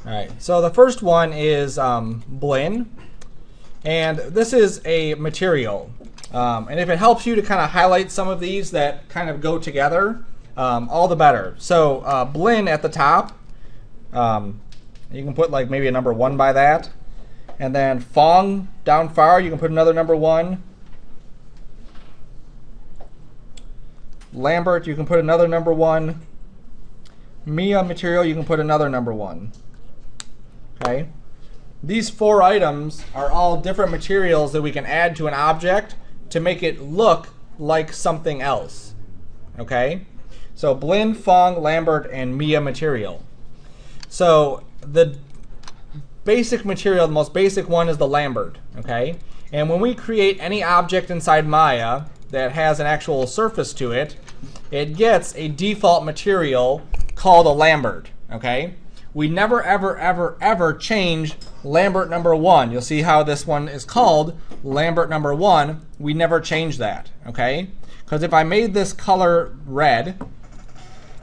All right, so the first one is Blinn, and this is a material. And if it helps you to kind of highlight some of these that kind of go together, all the better. So Blinn at the top, you can put like maybe a number 1 by that. And then Phong down far, you can put another number 1. Lambert, you can put another number 1. Mia material, you can put another number 1. Okay? These 4 items are all different materials that we can add to an object to make it look like something else. Okay? So Blinn, Phong, Lambert, and Mia material. So the basic material, the most basic one is the Lambert. Okay? And when we create any object inside Maya that has an actual surface to it, it gets a default material called a Lambert. Okay? We never, ever, ever, ever change Lambert number 1. You'll see how this one is called Lambert number 1. We never change that, okay? Because if I made this color red,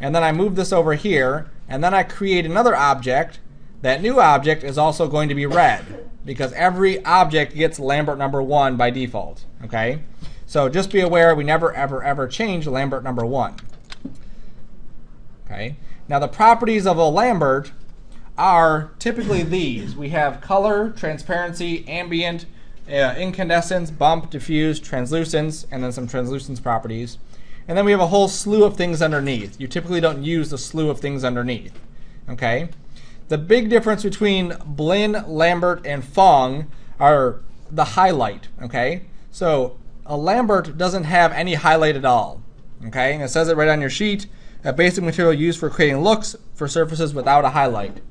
and then I move this over here, and then I create another object, that new object is also going to be red, because every object gets Lambert number 1 by default, okay? So just be aware we never, ever, ever change Lambert number 1. Okay? Now the properties of a Lambert are typically these. We have color, transparency, ambient, incandescence, bump, diffuse, translucence, and then some translucence properties. And then we have a whole slew of things underneath. You typically don't use the slew of things underneath. Okay? The big difference between Blinn, Lambert, and Phong are the highlight. Okay? So a Lambert doesn't have any highlight at all. Okay? And it says it right on your sheet. A basic material used for creating looks for surfaces without a highlight.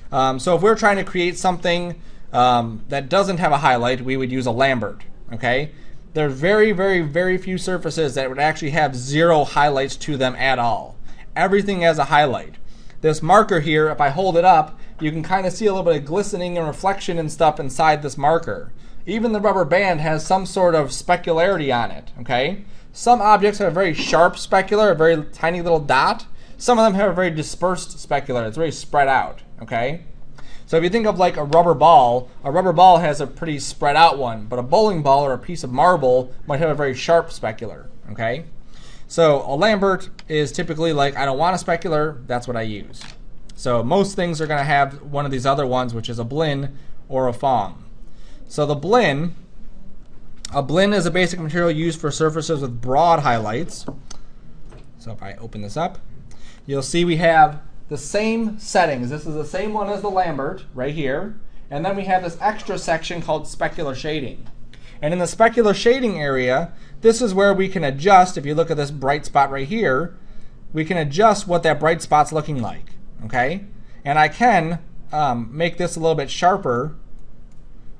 So if we're trying to create something that doesn't have a highlight, we would use a Lambert. Okay? There are very, very, very few surfaces that would actually have 0 highlights to them at all. Everything has a highlight. This marker here, if I hold it up, you can kind of see a little bit of glistening and reflection and stuff inside this marker. Even the rubber band has some sort of specularity on it. Okay? Some objects have a very sharp specular, a very tiny little dot. Some of them have a very dispersed specular. It's very spread out. Okay? So if you think of like a rubber ball has a pretty spread out one, but a bowling ball or a piece of marble might have a very sharp specular. Okay? So a Lambert is typically like, I don't want a specular, that's what I use. So most things are going to have one of these other ones, which is a Blinn or a Phong. So the Blinn, a Blinn is a basic material used for surfaces with broad highlights. So if I open this up, you'll see we have the same settings. This is the same one as the Lambert right here. And then we have this extra section called specular shading. And in the specular shading area, this is where we can adjust. If you look at this bright spot right here, we can adjust what that bright spot's looking like. Okay? And I can make this a little bit sharper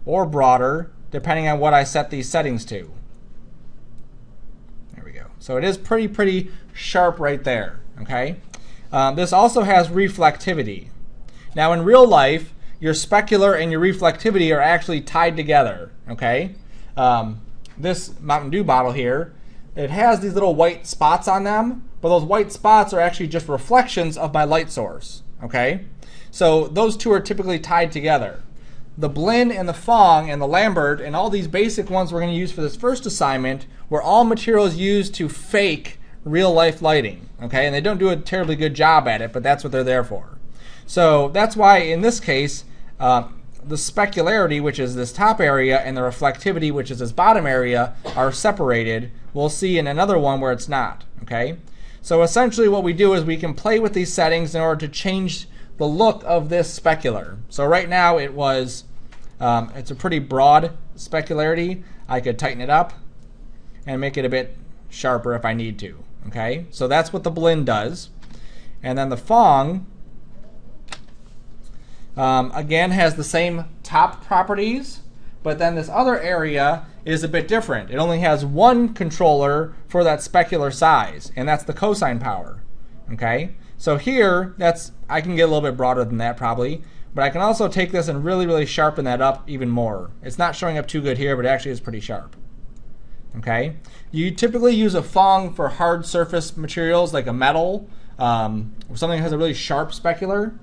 or broader depending on what I set these settings to. There we go. So it is pretty sharp right there. Okay? This also has reflectivity. Now in real life, your specular and your reflectivity are actually tied together. Okay? This Mountain Dew bottle here, it has these little white spots on them, but those white spots are actually just reflections of my light source. Okay? So those two are typically tied together. The Blinn and the Phong and the Lambert and all these basic ones we're going to use for this first assignment were all materials used to fake real life lighting. Okay? And they don't do a terribly good job at it, but that's what they're there for. So that's why in this case, the specularity, which is this top area, and the reflectivity, which is this bottom area, are separated. We'll see in another one where it's not. Okay? So essentially what we do is we can play with these settings in order to change the look of this specular. So right now it was, it's a pretty broad specularity. I could tighten it up and make it a bit sharper if I need to. Okay? So that's what the Blinn does. And then the Phong, again, has the same top properties, but then this other area is a bit different. It only has one controller for that specular size, and that's the cosine power. Okay? So here, I can get a little bit broader than that probably, but I can also take this and really sharpen that up even more. It's not showing up too good here, but it actually is pretty sharp. Okay? You typically use a Phong for hard surface materials like a metal, or something that has a really sharp specular.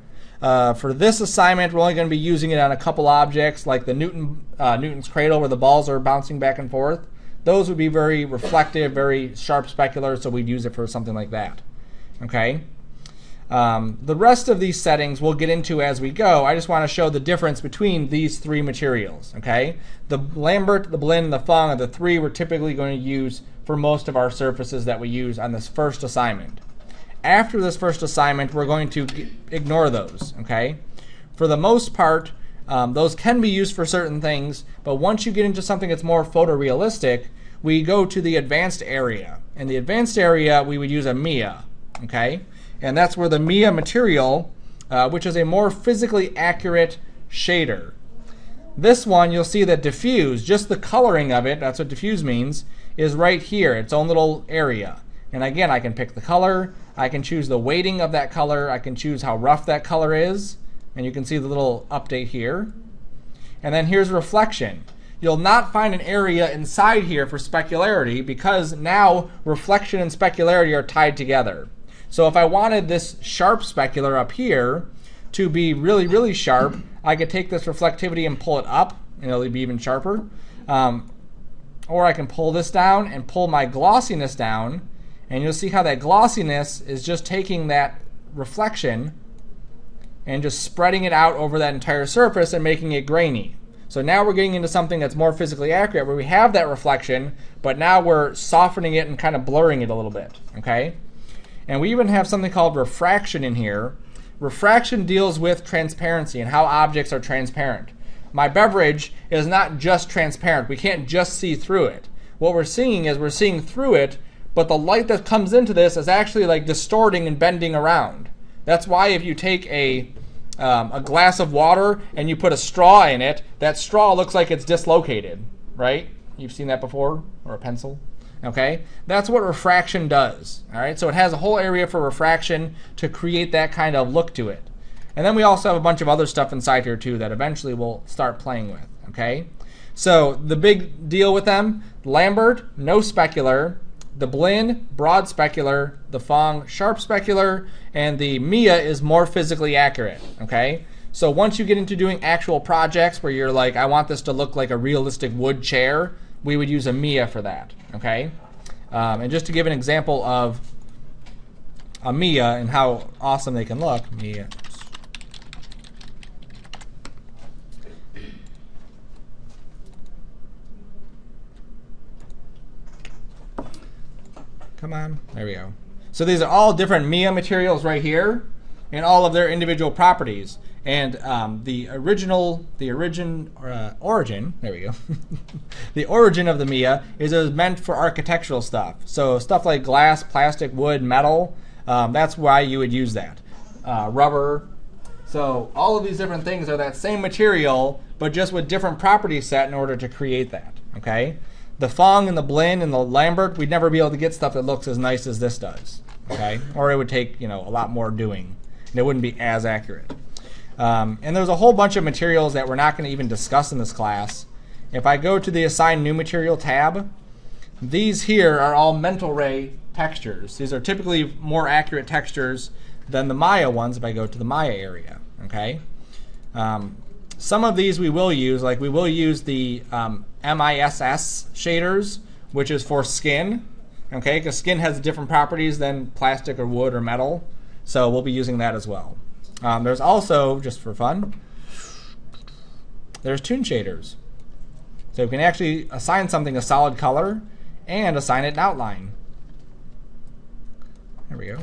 For this assignment, we're only going to be using it on a couple objects, like the Newton's cradle, where the balls are bouncing back and forth. Those would be very reflective, very sharp specular, so we'd use it for something like that. Okay. The rest of these settings we'll get into as we go. I just want to show the difference between these three materials. Okay. The Lambert, the Blinn, and the Fung are the three we're typically going to use for most of our surfaces that we use on this first assignment. After this first assignment, we're going to ignore those. Okay. For the most part, those can be used for certain things, but once you get into something that's more photorealistic, we go to the advanced area. In the advanced area, we would use a Mia. Okay. And that's where the Mia material, which is a more physically accurate shader. This one, you'll see that diffuse, just the coloring of it, that's what diffuse means, is right here, its own little area. And again, I can pick the color, I can choose the weighting of that color, I can choose how rough that color is, and you can see the little update here. And then here's reflection. You'll not find an area inside here for specularity because now reflection and specularity are tied together. So if I wanted this sharp specular up here to be really, really sharp, I could take this reflectivity and pull it up, and it'll be even sharper. Or I can pull this down and pull my glossiness down, and you'll see how that glossiness is just taking that reflection and just spreading it out over that entire surface and making it grainy. So now we're getting into something that's more physically accurate, where we have that reflection, but now we're softening it and kind of blurring it a little bit. Okay? And we even have something called refraction in here. Refraction deals with transparency and how objects are transparent. My beverage is not just transparent. We can't just see through it. What we're seeing is we're seeing through it, but the light that comes into this is actually like distorting and bending around. That's why if you take a glass of water and you put a straw in it, that straw looks like it's dislocated, right? You've seen that before? Or a pencil? Okay, that's what refraction does. All right, so it has a whole area for refraction to create that kind of look to it. And then we also have a bunch of other stuff inside here too that eventually we'll start playing with. Okay, so the big deal with them: Lambert, no specular; the Blinn, broad specular; the Fung, sharp specular; and the Mia is more physically accurate. Okay, so once you get into doing actual projects where you're like, I want this to look like a realistic wood chair, we would use a Mia for that. Okay, and just to give an example of a Mia and how awesome they can look, Mia. Come on, there we go. So these are all different Mia materials right here, and all of their individual properties. And the origin, there we go. The origin of the Mia is it was meant for architectural stuff. So stuff like glass, plastic, wood, metal, that's why you would use that. Rubber. So all of these different things are that same material, but just with different properties set in order to create that. Okay. The Fung and the Blinn and the Lambert, we'd never be able to get stuff that looks as nice as this does. Okay. Or it would take a lot more doing, and it wouldn't be as accurate. And there's a whole bunch of materials that we're not going to even discuss in this class. If I go to the Assign New Material tab, these here are all mental ray textures. These are typically more accurate textures than the Maya ones if I go to the Maya area. Okay. Some of these we will use, like we will use the MISS shaders, which is for skin. Okay, because skin has different properties than plastic or wood or metal. So we'll be using that as well. There's also, just for fun, there's toon shaders. So you can actually assign something a solid color and assign it an outline. There we go.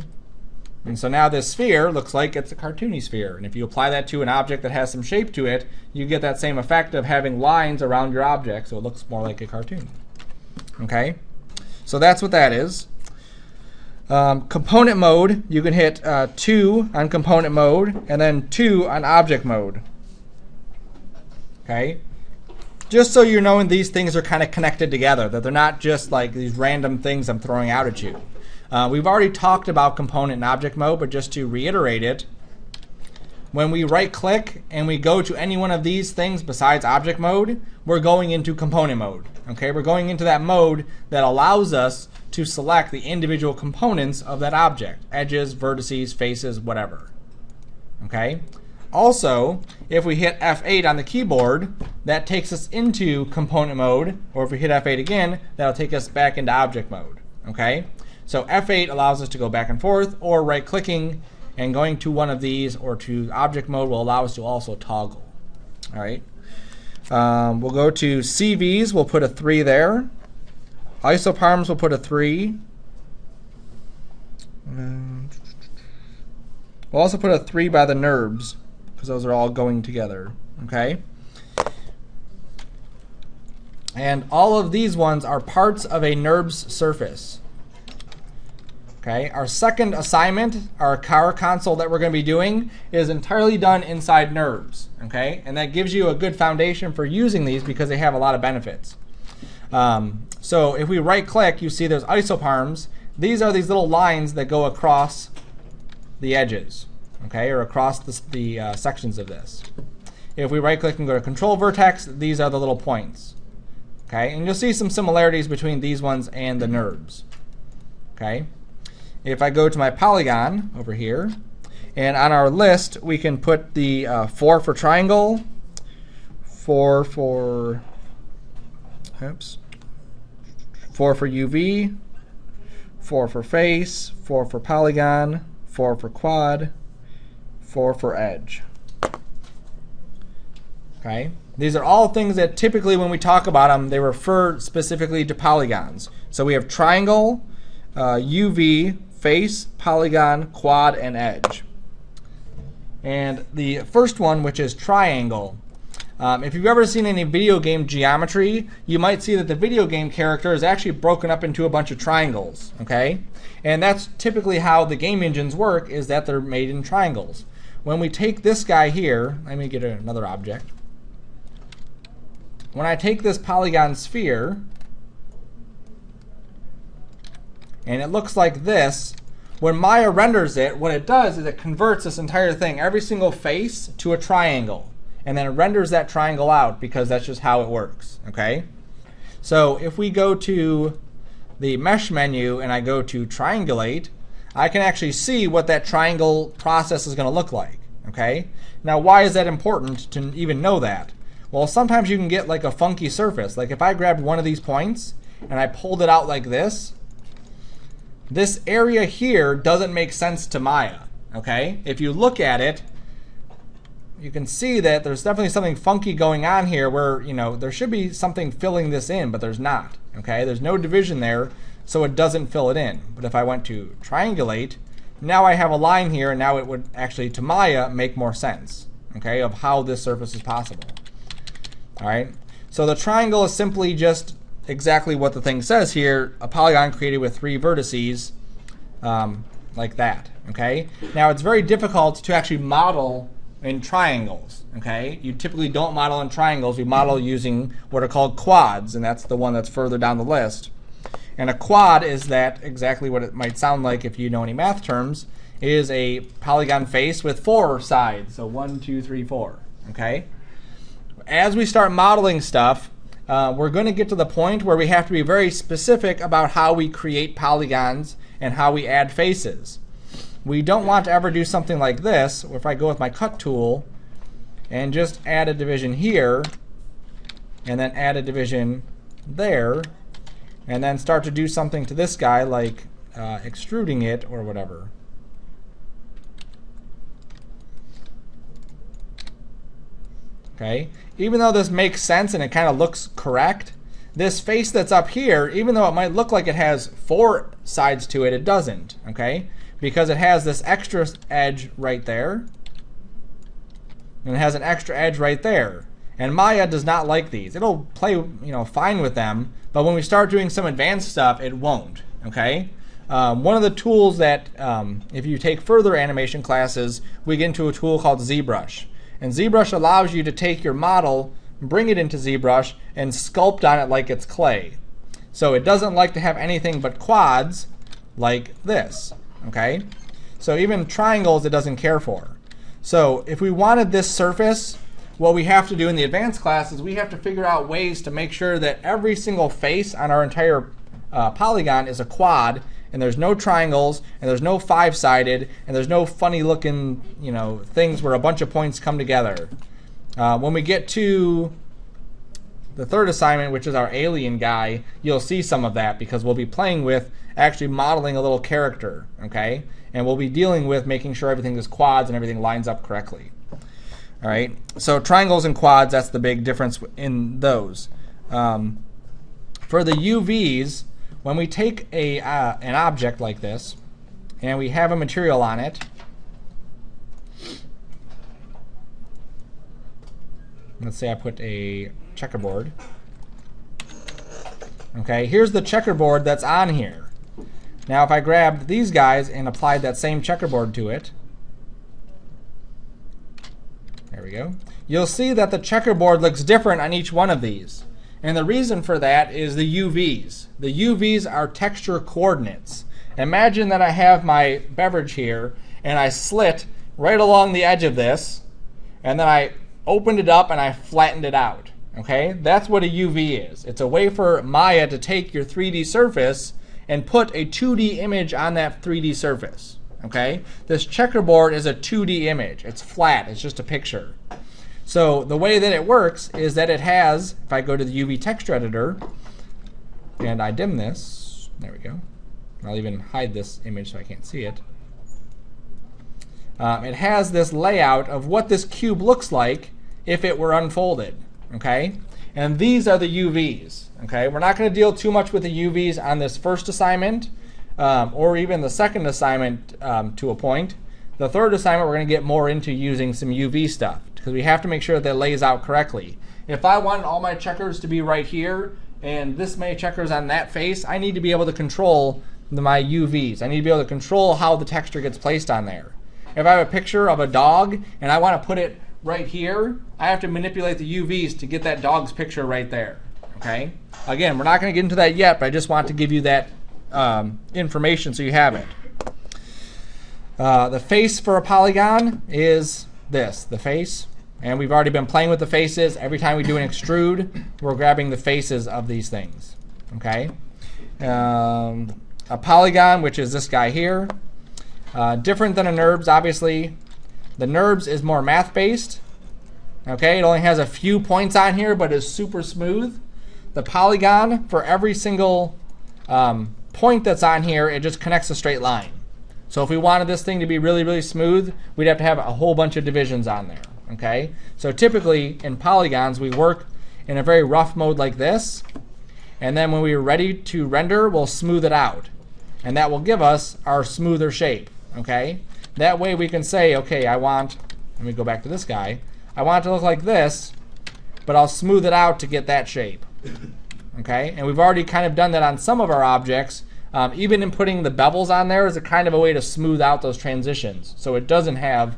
And so now this sphere looks like it's a cartoony sphere. And if you apply that to an object that has some shape to it, you get that same effect of having lines around your object, so it looks more like a cartoon. Okay? So that's what that is. Component mode, you can hit 2 on component mode and then 2 on object mode. Okay? Just so you're knowing these things are kind of connected together, that they're not just like these random things I'm throwing out at you. We've already talked about component and object mode, but just to reiterate it, when we right click and we go to any one of these things besides object mode, we're going into component mode. Okay? We're going into that mode that allows us to select the individual components of that object. Edges, vertices, faces, whatever. Okay? Also, if we hit F8 on the keyboard, that takes us into component mode, or if we hit F8 again, that'll take us back into object mode. Okay? So F8 allows us to go back and forth, or right-clicking and going to one of these or to object mode will allow us to also toggle. All right? We'll go to CVs, we'll put a 3 there. Isoparms, we'll put a 3. We'll also put a 3 by the NURBS, because those are all going together. Okay? And all of these ones are parts of a NURBS surface. Okay? Our second assignment, our car console that we're going to be doing, is entirely done inside NURBS. Okay? And that gives you a good foundation for using these because they have a lot of benefits. So if we right-click, you see there's isoparms. These are these little lines that go across the edges, okay, or across the sections of this. If we right-click and go to Control Vertex, these are the little points, okay, and you'll see some similarities between these ones and the NURBS, okay. If I go to my polygon over here, and on our list we can put the 4 for triangle, 4 for UV, 4 for face, 4 for polygon, 4 for quad, 4 for edge. Okay? These are all things that typically when we talk about them, they refer specifically to polygons. So we have triangle, UV, face, polygon, quad, and edge. And the first one, which is triangle. If you've ever seen any video game geometry, you might see that the video game character is actually broken up into a bunch of triangles, okay? And that's typically how the game engines work, is that they're made in triangles. When we take this guy here, let me get another object. When I take this polygon sphere, and it looks like this, when Maya renders it, what it does is it converts this entire thing, every single face, to a triangle. And then it renders that triangle out because that's just how it works, okay? So if we go to the mesh menu and I go to triangulate, I can actually see what that triangle process is going to look like, okay? Now why is that important to even know that? Well, sometimes you can get like a funky surface. Like if I grabbed one of these points and I pulled it out like this area here doesn't make sense to Maya, okay? If you look at it, you can see that there's definitely something funky going on here where, you know, there should be something filling this in, but there's not, okay? There's no division there, so it doesn't fill it in. But if I went to triangulate, now I have a line here, and now it would actually, to Maya, make more sense, okay, of how this surface is possible. All right? So the triangle is simply just exactly what the thing says here, a polygon created with 3 vertices, like that, okay? Now, it's very difficult to actually model in triangles, okay? You typically don't model in triangles. We model using what are called quads, and that's the one that's further down the list. And a quad is that exactly what it might sound like if you know any math terms. It is a polygon face with 4 sides, so 1, 2, 3, 4, okay? As we start modeling stuff, we're going to get to the point where we have to be very specific about how we create polygons and how we add faces. We don't want to ever do something like this, where if I go with my cut tool and just add a division here, and then add a division there, and then start to do something to this guy like extruding it or whatever. Okay? Even though this makes sense and it kind of looks correct, this face that's up here, even though it might look like it has 4 sides to it, it doesn't, okay? Because it has this extra edge right there, and it has an extra edge right there. And Maya does not like these. It'll play, you know, fine with them, but when we start doing some advanced stuff, it won't, okay? One of the tools that, if you take further animation classes, we get into a tool called ZBrush. And ZBrush allows you to take your model, bring it into ZBrush, and sculpt on it like it's clay. So it doesn't like to have anything but quads like this. Okay, so even triangles it doesn't care for. So if we wanted this surface, what we have to do in the advanced class is we have to figure out ways to make sure that every single face on our entire polygon is a quad, and there's no triangles, and there's no five-sided, and there's no funny looking, things where a bunch of points come together. When we get to the third assignment, which is our alien guy, you'll see some of that because we'll be playing with actually modeling a little character, okay? And we'll be dealing with making sure everything is quads and everything lines up correctly. All right, so triangles and quads, that's the big difference in those. For the UVs, when we take an object like this and we have a material on it, let's say I put a checkerboard. Okay, here's the checkerboard that's on here. Now if I grabbed these guys and applied that same checkerboard to it, there we go, you'll see that the checkerboard looks different on each one of these. And the reason for that is the UVs. The UVs are texture coordinates. Imagine that I have my beverage here and I slit right along the edge of this, and then I opened it up and I flattened it out. Okay, that's what a UV is. It's a way for Maya to take your 3D surface and put a 2D image on that 3D surface. Okay, this checkerboard is a 2D image. It's flat. It's just a picture. So the way that it works is that it has, if I go to the UV texture editor and I dim this, there we go. I'll even hide this image so I can't see it. It has this layout of what this cube looks like if it were unfolded. Okay, and these are the UVs. Okay, we're not going to deal too much with the UVs on this first assignment, or even the second assignment to a point. The third assignment, we're going to get more into using some UV stuff because we have to make sure that it lays out correctly. If I want all my checkers to be right here and this many checkers on that face, I need to be able to control my UVs. I need to be able to control how the texture gets placed on there. If I have a picture of a dog and I want to put it right here, I have to manipulate the UVs to get that dog's picture right there. Okay. Again, we're not going to get into that yet, but I just want to give you that information so you have it. The face for a polygon is this, the face. And we've already been playing with the faces. Every time we do an extrude, we're grabbing the faces of these things. Okay. A polygon, which is this guy here. Different than a NURBS, obviously. The NURBS is more math-based. Okay, it only has a few points on here, but is super smooth. The polygon, for every single point that's on here, it just connects a straight line. So if we wanted this thing to be really, really smooth, we'd have to have a whole bunch of divisions on there. Okay, so typically in polygons, we work in a very rough mode like this, and then when we're ready to render, we'll smooth it out, and that will give us our smoother shape. Okay. That way we can say, okay, let me go back to this guy. I want it to look like this, but I'll smooth it out to get that shape. Okay, and we've already kind of done that on some of our objects. Even in putting the bevels on there is a kind of a way to smooth out those transitions. So it doesn't have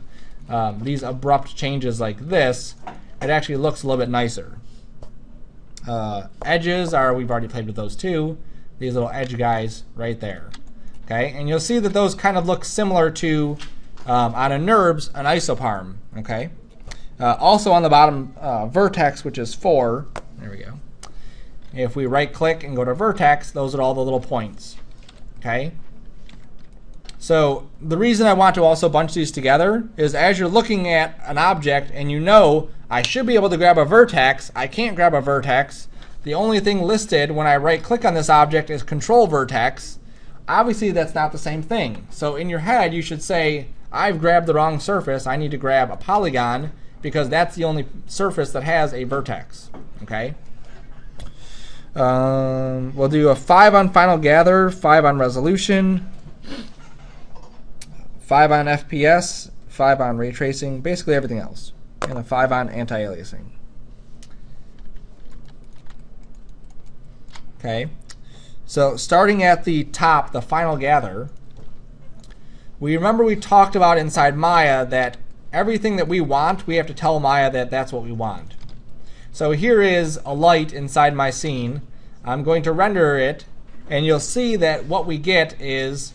these abrupt changes like this. It actually looks a little bit nicer. Edges we've already played with those too. These little edge guys right there. Okay, and you'll see that those kind of look similar to, on a NURBS, an isoparm. Okay, also on the bottom vertex, which is 4, there we go. If we right click and go to vertex, those are all the little points. Okay, so the reason I want to also bunch these together is as you're looking at an object and you know I should be able to grab a vertex, I can't grab a vertex. The only thing listed when I right click on this object is control vertex. Obviously, that's not the same thing. So in your head, you should say, I've grabbed the wrong surface. I need to grab a polygon because that's the only surface that has a vertex. Okay. We'll do a 5 on final gather, 5 on resolution, 5 on FPS, 5 on ray tracing, basically everything else, and a 5 on anti-aliasing. Okay. So starting at the top, the final gather, we talked about inside Maya that everything that we want, we have to tell Maya that that's what we want. So here is a light inside my scene. I'm going to render it, and you'll see that what we get is,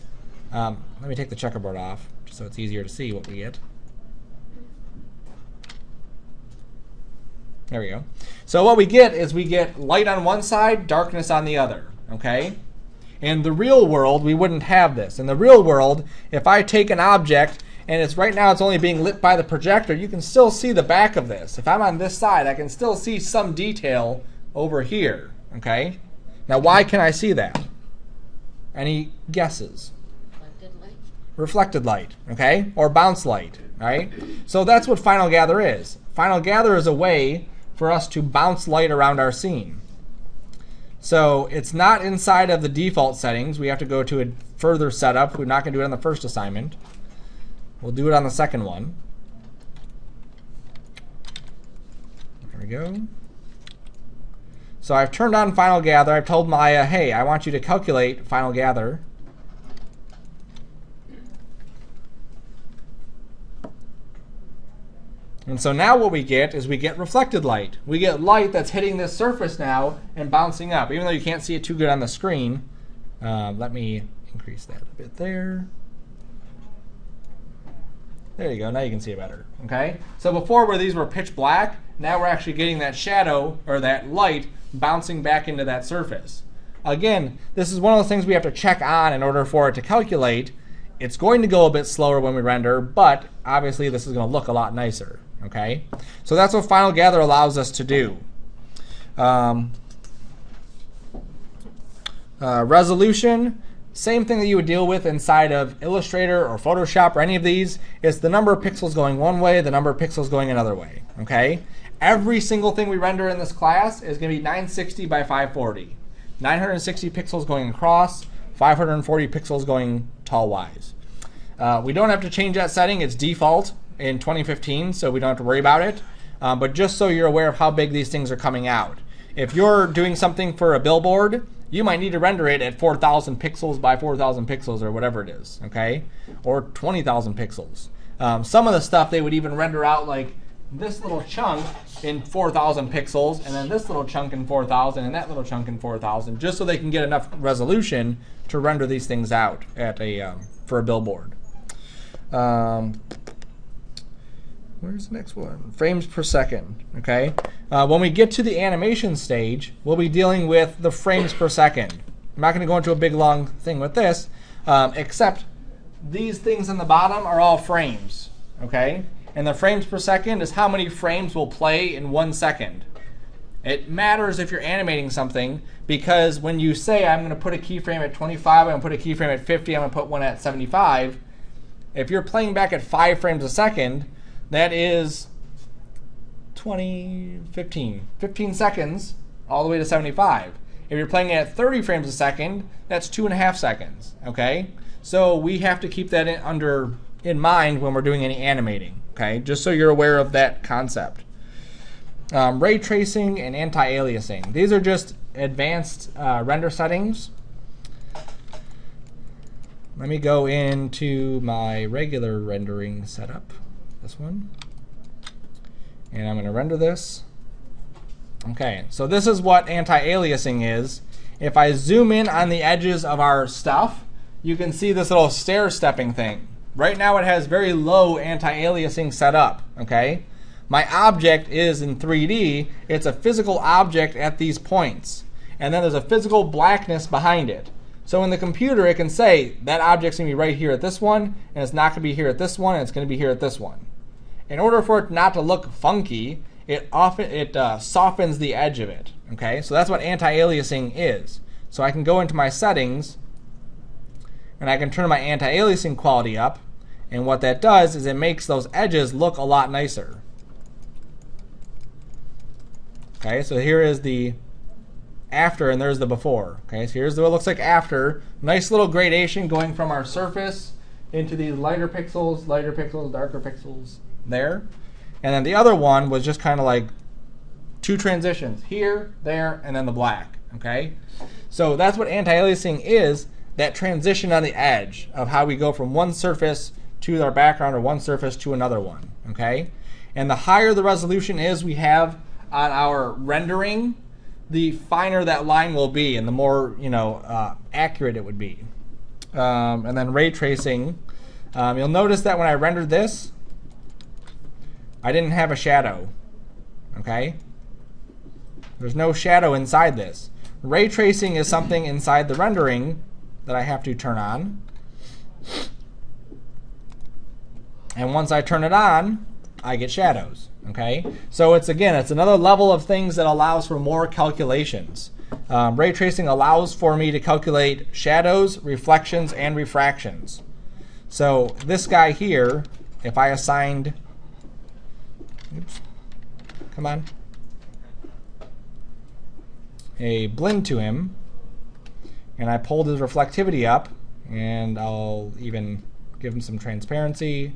let me take the checkerboard off just so it's easier to see what we get. There we go. So what we get is we get light on one side, darkness on the other. Okay, In the real world, we wouldn't have this. In the real world, if I take an object and it's right now it's only being lit by the projector, you can still see the back of this. If I'm on this side, I can still see some detail over here. Okay? Now, why can I see that? Any guesses? Reflected light. Reflected light, okay? Or bounce light, right? So that's what Final Gather is. Final Gather is a way for us to bounce light around our scene. So it's not inside of the default settings. We have to go to a further setup. We're not going to do it on the first assignment. We'll do it on the second one. There we go. So I've turned on Final Gather. I've told Maya, hey, I want you to calculate Final Gather. And so now what we get is we get reflected light. We get light that's hitting this surface now and bouncing up. Even though you can't see it too good on the screen, let me increase that a bit there. There you go. Now you can see it better. Okay. So before where these were pitch black, now we're actually getting that shadow or that light bouncing back into that surface. Again, this is one of those things we have to check on in order for it to calculate. It's going to go a bit slower when we render, but obviously this is going to look a lot nicer. Okay, so that's what Final Gather allows us to do. Resolution, same thing that you would deal with inside of Illustrator or Photoshop or any of these. It's the number of pixels going one way, the number of pixels going another way. Okay, every single thing we render in this class is going to be 960 by 540. 960 pixels going across, 540 pixels going tall-wise. We don't have to change that setting. It's default in 2015, so we don't have to worry about it. But just so you're aware of how big these things are coming out. If you're doing something for a billboard, you might need to render it at 4,000 pixels by 4,000 pixels or whatever it is, okay? Or 20,000 pixels. Some of the stuff they would even render out like this little chunk in 4,000 pixels, and then this little chunk in 4,000, and that little chunk in 4,000, just so they can get enough resolution to render these things out at a for a billboard. Where's the next one? Frames per second. Okay. When we get to the animation stage, we'll be dealing with the frames per second. I'm not going to go into a big long thing with this, except these things on the bottom are all frames. Okay. And the frames per second is how many frames will play in 1 second. It matters if you're animating something, because when you say I'm going to put a keyframe at 25, I'm going to put a keyframe at 50, I'm going to put one at 75, if you're playing back at 5 frames a second, that is 15 seconds all the way to 75. If you're playing at 30 frames a second, that's 2.5 seconds. Okay, so we have to keep that in mind when we're doing any animating. Okay, just so you're aware of that concept. Ray tracing and anti-aliasing. These are just advanced render settings. Let me go into my regular rendering setup. This one, and I'm going to render this. Okay, so this is what anti-aliasing is. If I zoom in on the edges of our stuff, you can see this little stair-stepping thing. Right now it has very low anti-aliasing set up. Okay, my object is in 3D. It's a physical object at these points, and then there's a physical blackness behind it. So in the computer, it can say that object's going to be right here at this one, and it's not going to be here at this one, and it's going to be here at this one. In order for it not to look funky, it softens the edge of it. Okay, so that's what anti-aliasing is. So I can go into my settings, and I can turn my anti-aliasing quality up, and what that does is it makes those edges look a lot nicer. Okay, so here is the after, and there's the before. Okay, so here's what it looks like after. Nice little gradation going from our surface into these lighter pixels, darker pixels there. And then the other one was just kind of like two transitions, here, there, and then the black. Okay, so that's what anti-aliasing is, that transition on the edge of how we go from one surface to our background or one surface to another one. Okay, and the higher the resolution is we have on our rendering, the finer that line will be, and the more accurate it would be. And then ray tracing, you'll notice that when I rendered this, I didn't have a shadow. Okay, there's no shadow inside this. Ray tracing is something inside the rendering that I have to turn on. And once I turn it on, I get shadows. Okay, so it's another level of things that allows for more calculations. Ray tracing allows for me to calculate shadows, reflections, and refractions. So this guy here, if I assigned, come on, a blend to him, and I pulled his reflectivity up, and I'll even give him some transparency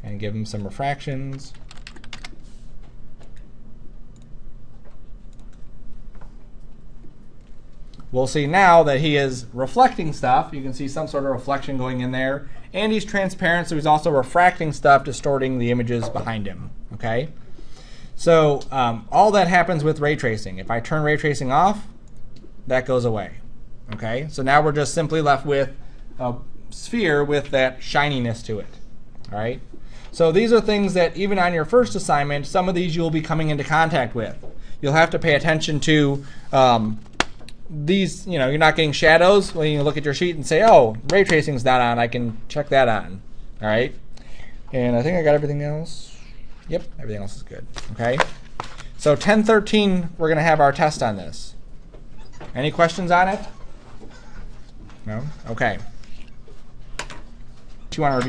and give him some refractions. We'll see now that he is reflecting stuff. You can see some sort of reflection going in there. And he's transparent, so he's also refracting stuff, distorting the images behind him. Okay? So all that happens with ray tracing. If I turn ray tracing off, that goes away. Okay? So now we're just simply left with a sphere with that shininess to it. All right? So these are things that even on your first assignment, some of these you'll be coming into contact with. You'll have to pay attention to these, you're not getting shadows. When you look at your sheet and say, oh, ray tracing's not on, I can check that on. All right? And I think I got everything else. Yep, everything else is good. Okay? So 1013, we're going to have our test on this. Any questions on it? No? Okay. Do you want to review?